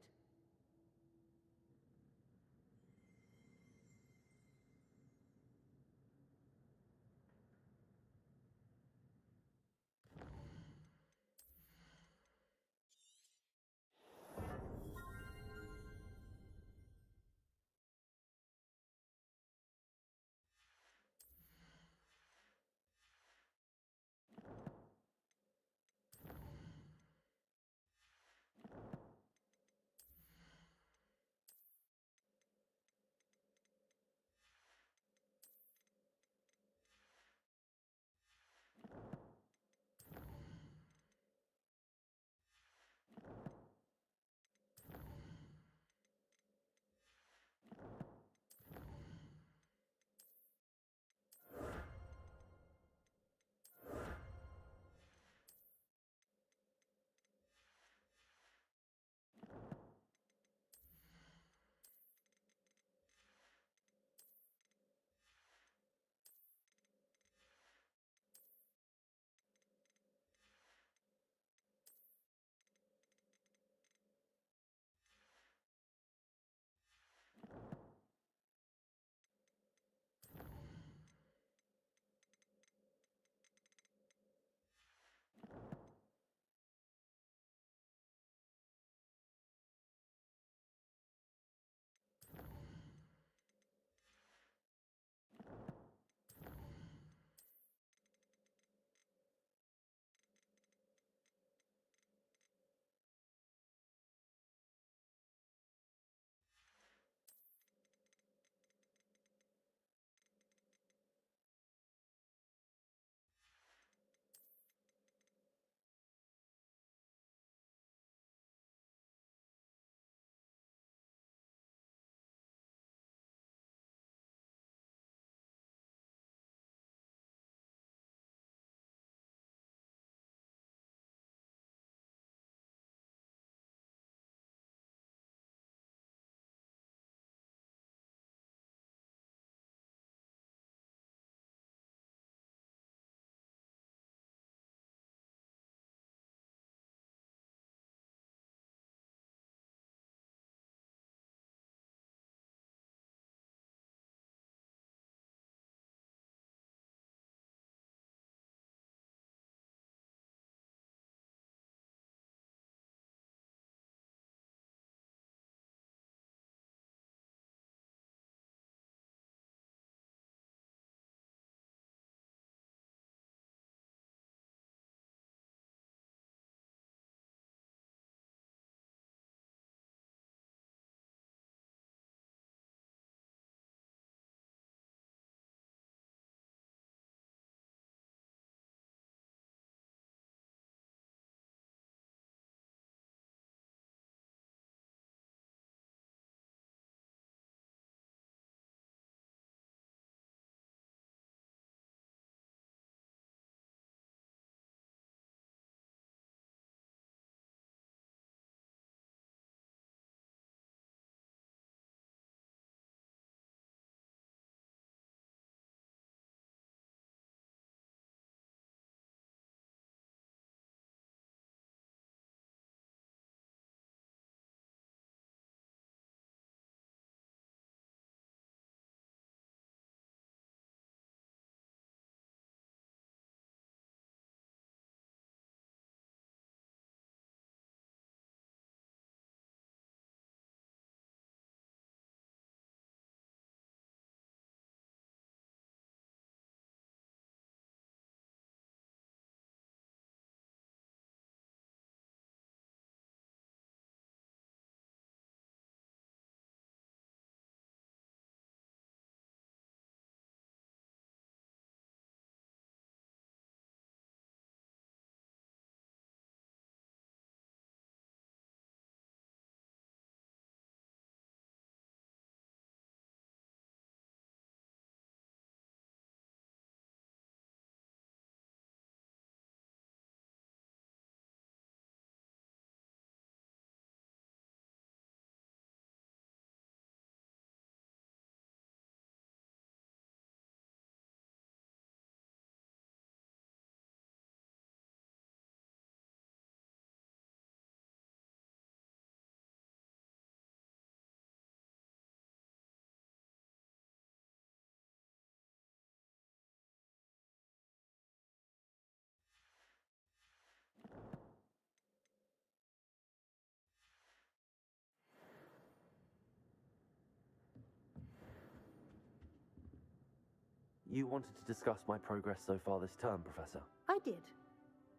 you wanted to discuss my progress so far this term, Professor. I did.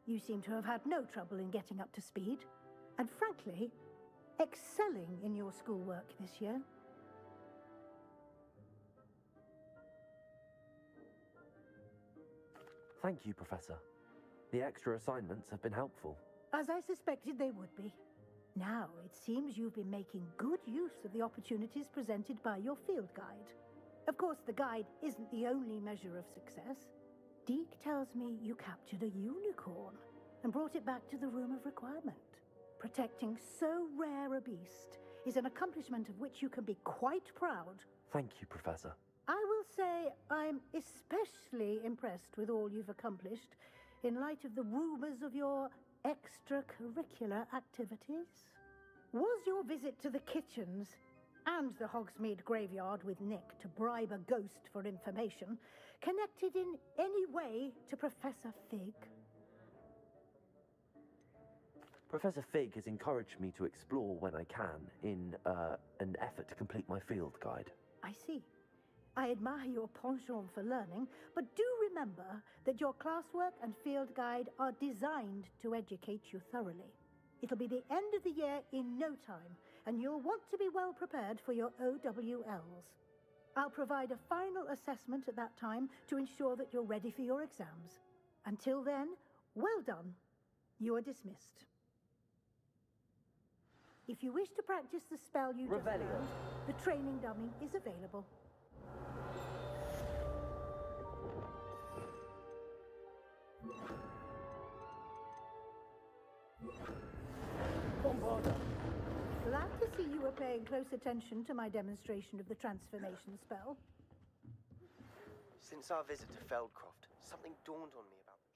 You seem to have had no trouble in getting up to speed, and frankly, excelling in your schoolwork this year. Thank you, Professor. The extra assignments have been helpful. As I suspected they would be. Now, it seems you've been making good use of the opportunities presented by your field guide. Of course, the guide isn't the only measure of success. Deke tells me you captured a unicorn and brought it back to the Room of Requirement. Protecting so rare a beast is an accomplishment of which you can be quite proud. Thank you, Professor. I will say I'm especially impressed with all you've accomplished in light of the rumors of your extracurricular activities. Was your visit to the kitchens and the Hogsmeade graveyard with Nick to bribe a ghost for information connected in any way to Professor Fig? Professor Fig has encouraged me to explore when I can in an effort to complete my field guide. I see. I admire your penchant for learning, but do remember that your classwork and field guide are designed to educate you thoroughly. It'll be the end of the year in no time, and you'll want to be well prepared for your OWLs. I'll provide a final assessment at that time to ensure that you're ready for your exams. Until then, well done. You are dismissed. If you wish to practice the spell you just learned, the training dummy is available. Glad to see you were paying close attention to my demonstration of the transformation spell. Since our visit to Feldcroft, something dawned on me about the